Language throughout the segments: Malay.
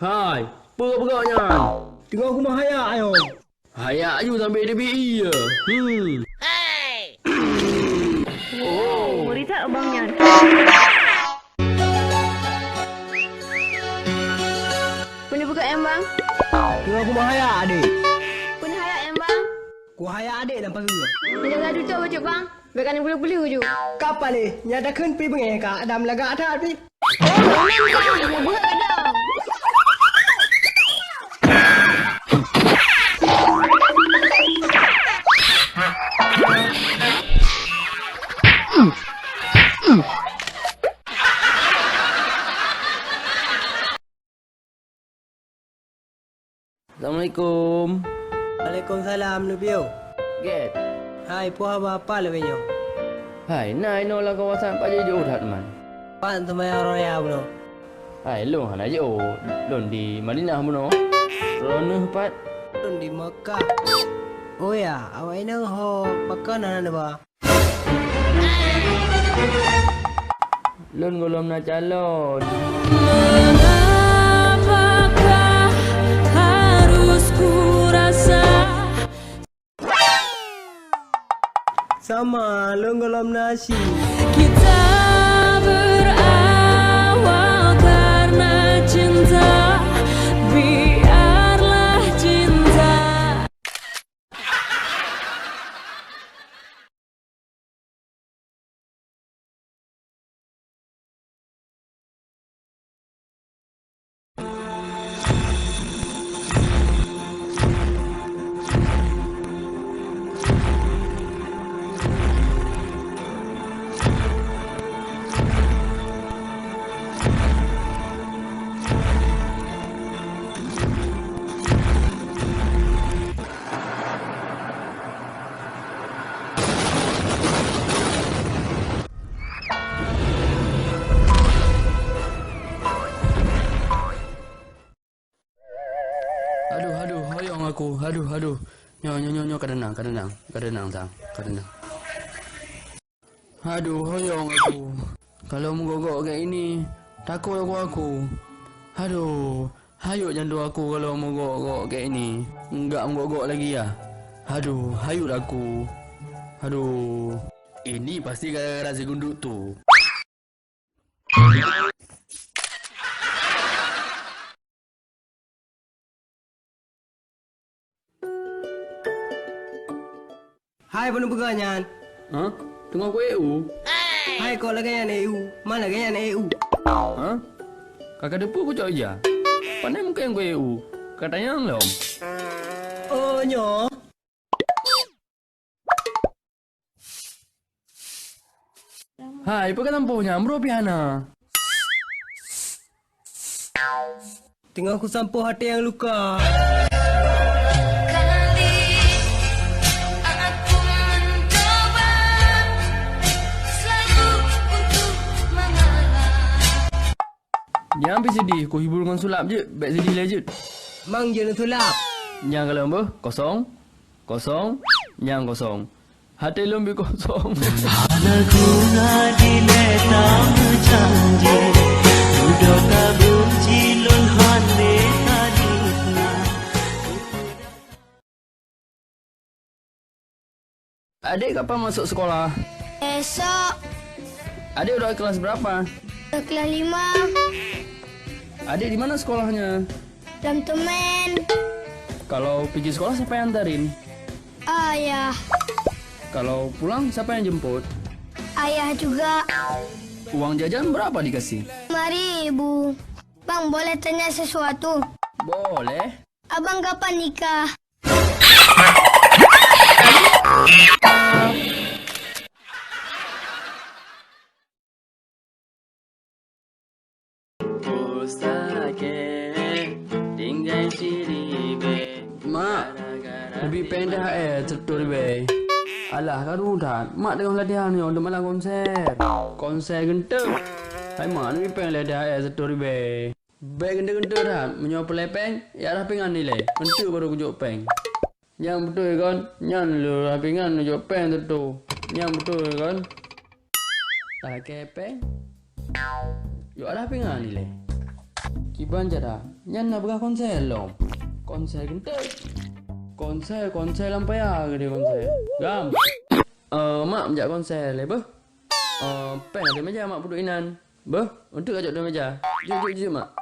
Hai, perak-peraknya. Tengok aku mah hayak ayo. Hayak you sampai DBE ya. Oh, Rizal abangnya. Punya buka yang bang? Tengok aku mah hayak adik. Punya hayak yang bang? Ku hayak adik dan pagi. Jangan duduk baca bang. Bekan yang boleh-boleh je. Kapan ni? Nyata kan pi bengai ka adam laga atas pi. Buat dong. Assalamualaikum. Waalaikumsalam Nubiu. Get. Hai puha bapa lebenyo. Hai, nai no la kawasan Pak Jejo dah man. Pan tu mai roya bro. Hai, long hana jo. Long di Madinah mono. Rono pat. Tun di Mekah. Oh ya, awak ini ho makanan ada ba? Long golom na calon. Mengapakah harus ku rasa? Sama longgolom nasi. Kita berawal karena cinta. Biarlah cinta. Aduh, hoyong aku. Aduh. Nyo, kadang-kadang tang. Aduh, hoyong aku. Kalau menggogok kayak ini, takut aku. Aduh, hayuk jandu aku kalau menggogok kayak ini. Enggak menggogok lagi ya. Aduh, hayuk aku. Aduh, ini pasti gara-gara si gunduk tu. Hai penuh pegangan. Hah? Tengok aku EU? Hai kau lagi yang EU. Mana lagi yang EU? Hah? Kakak depu aku cok aja. Pandai muka yang gue EU. Katanya belum. Oh nyo. Hai, pakai tampuhnya, bro piana. Tengok aku sampo hati yang luka. Jangan sampai sedih, ku hibur dengan sulap je. Baik sedih lanjut. Mang je nak sulap. Yang kalau apa? Kosong. Yang kosong. Hati lebih kosong. Adik kapan masuk sekolah? Esok. Adik udah kelas berapa? Kelas 5. Adik di mana sekolahnya? Dalam temen. Kalau pergi sekolah siapa yang antarin? Ayah. Kalau pulang siapa yang jemput? Ayah juga. Uang jajan berapa dikasih? 5.000. Bang, boleh tanya sesuatu? Boleh. Abang kapan nikah? Mak, lebih pendek setor be. Alah, kan udah. Mak tengah latihan ni untuk malam konser. Konser gentuk. Hai mak, lebih pendek latihan setor be. Be gentuk-gentuk dah. Menyuap pelepeng, ya dah pingan nilai. Gentuk baru kujuk peng. Yang betul kan? Yang lu dah pingan kujuk peng tu. Yang betul kan? Tak kepeng. Yuk ada pingan nilai. Kiban jada. Nyan nak berah konser lom. Konser genteng. Konser lampai dia konser. Gam. Mak menjak konser le beh. Pen ada meja mak duduk inan. Beh, untuk ajak dia meja. Jom mak.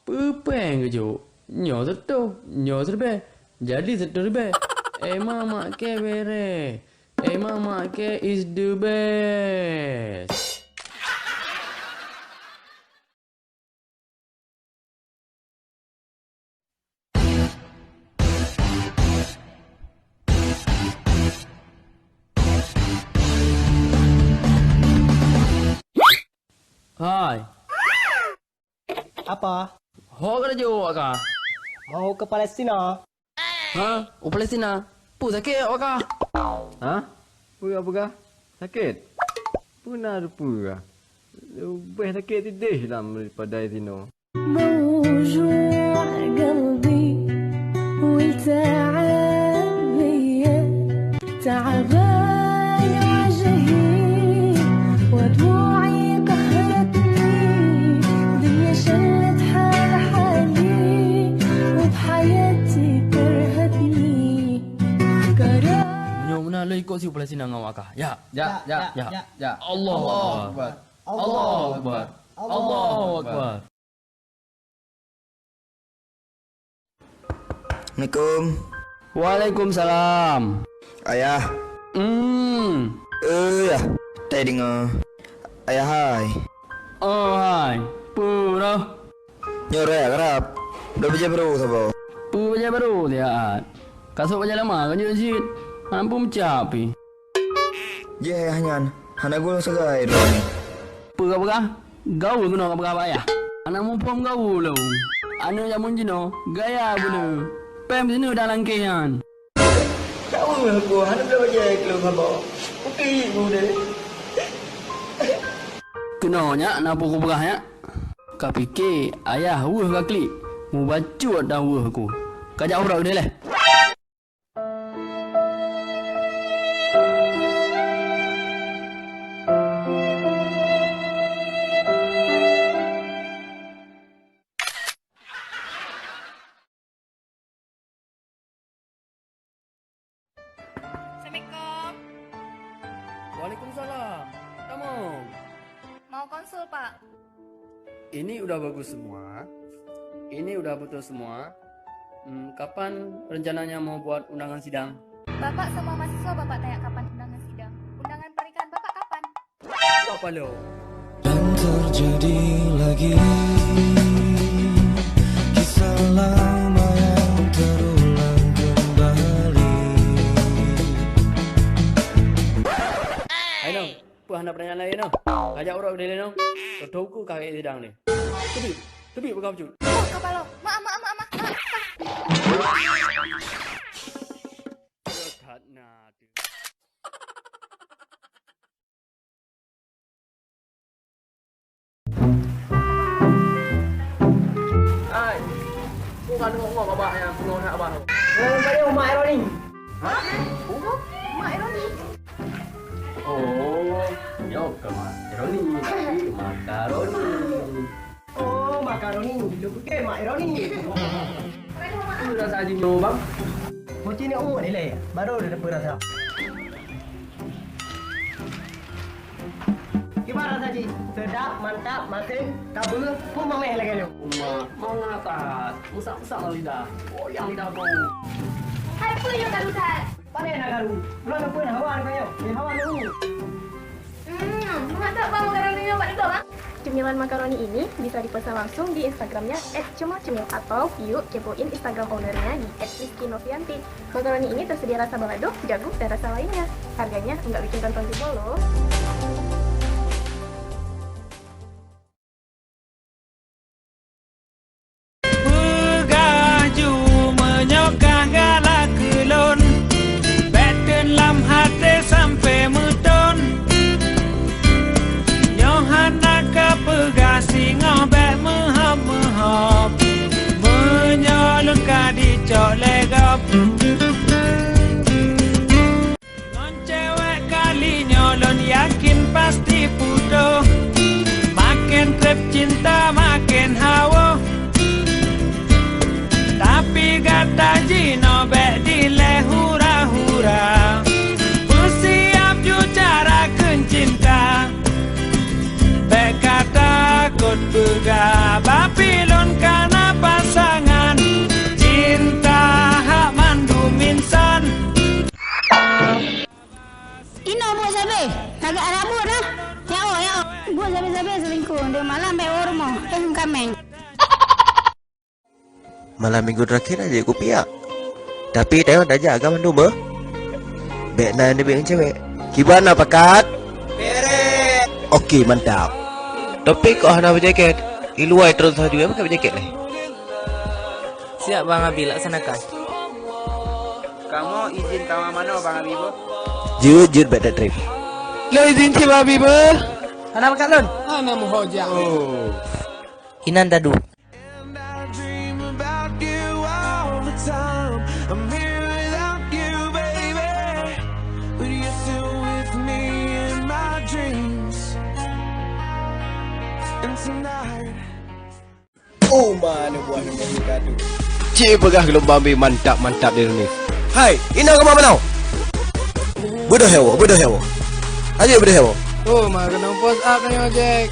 Pepeng ke juk. Nyo serbe. Jadi serbe. Mama ke bere. Mama ke is the best. Hai. Apa? Ho ke jauh akak? Mau ke Palestina? Ha? Palestina. Pu sakit akak? Ha? Pura apa? Sakit? Puna ada pura. Lebih sakit tidih dalam daripada sini. موجوع قلبي والتعب بيا تعبان وجهي ودموعي قهرتني دنيا شلت حالي وبحياتي كرهتني Nyo mana lo ikut si Palestina ngau akak? Ya. Allahu Akbar. Allahu Akbar. Allahu Akbar. Assalamualaikum. Waalaikumsalam. Ayah. Ya. Tak dengar. Ayah hai. Oh hai. Pura. Nyore ya kerap. Dah baca baru siapa? Pu baca baru dia. Kasut baca lama kan je jit. Mampu mencapi. Je ayahnya. Hana gua segai dong. Pura. Gaul guna apa ya? Anak mumpung gaul lo. Anu jamun jino. Gaya guna. Pem sini dah langkihan. Kau gua hana dah baca kalau siapa? Okey gua deh. Kenanya nak pukul berahnya. Kau fikir ayah wuh kali. Mu bacut dah wuh aku. Kajak orang dia leh. Assalamualaikum. Waalaikumsalam. Kamu. Mau konsul, Pak. Ini udah bagus semua. Ini udah betul semua. Kapan rencananya mau buat undangan sidang? Bapak semua mahasiswa Bapak tanya kapan undangan sidang. Undangan pernikahan Bapak kapan? Apa lo? Dan terjadi lagi kisah lama yang terulang kembali. Ayo, puan nak pertanyaan lain no. Ajak orang dia no. Kau kakek sidang ni. Tepi berkau cut. Oh, kepala. Maaf. Ai, bukan ngomong abah yang ngomong abah. Saya Mak Ironi. Mak Ironi. Oh, yo makaroni, makaroni. Oh, makaroni. Lu ke Mak Ironi. Sudah saja bang. Mochi ni umur ni le. Baru dah dapat rasa. Gimana rasa Ji? Sedap, mantap, masin, kabel, pun mameh lagi lu. Mau ngatas, usap lidah. Oh, yang lidah bau. Hai pun yang garuda. Pandai nak garu. Belum pun hawa ni kau. Ni hawa ni. Mantap bang makaroninya Pak Dito, Bang. Cemilan makaroni ini bisa dipesan langsung di Instagramnya @cemilcemil atau yuk kepoin Instagram ownernya di @rizkynovianti. Makaroni ini tersedia rasa balado, jagung, dan rasa lainnya. Harganya nggak bikin kantong jebol loh. Begaju menyokah galak kelon, beten lam hati sampai mutun. Nyohana kepegah singoh bek mehop-mehop, menyolong kadicok legop. Non cewek kali nyolon yakin pasti putuh, makin trip cinta makin hawa. Tapi kata Jino bek dile hura-hura. Bersiap ju cara cinta. Bek kata kot bega Babilon karena pasangan. Cinta hak mandu minsan. Ino buat sabi. Agak rabu dah. Ya. Buat sabi-sabi selingkuh. Dia malam baik rumah. Kameng. Malam minggu terakhir aja aku piak. Tapi tengok dah jaga mandu mah. Bek na ni bek cewek. Gimana pakat? Beres. Okey, mantap. Tapi kau hana berjaket. Iluai terus saja juga pakai berjaket ni. Siap Bang Abi, laksanakan. Kamu izin kamu mana Bang Abi bu? Jujur bek that trip. Lo izin si Abi bu. Hana makan lon. Ana muhoja. Oh. Inan dadu. Oh, mana buah nombor kadu. Cik pegah gelombang bi mantap di sini. Hai, ina ke mana? Bodoh hewo. Aja bodoh hewo. Oh, mah kena post up ni ojek.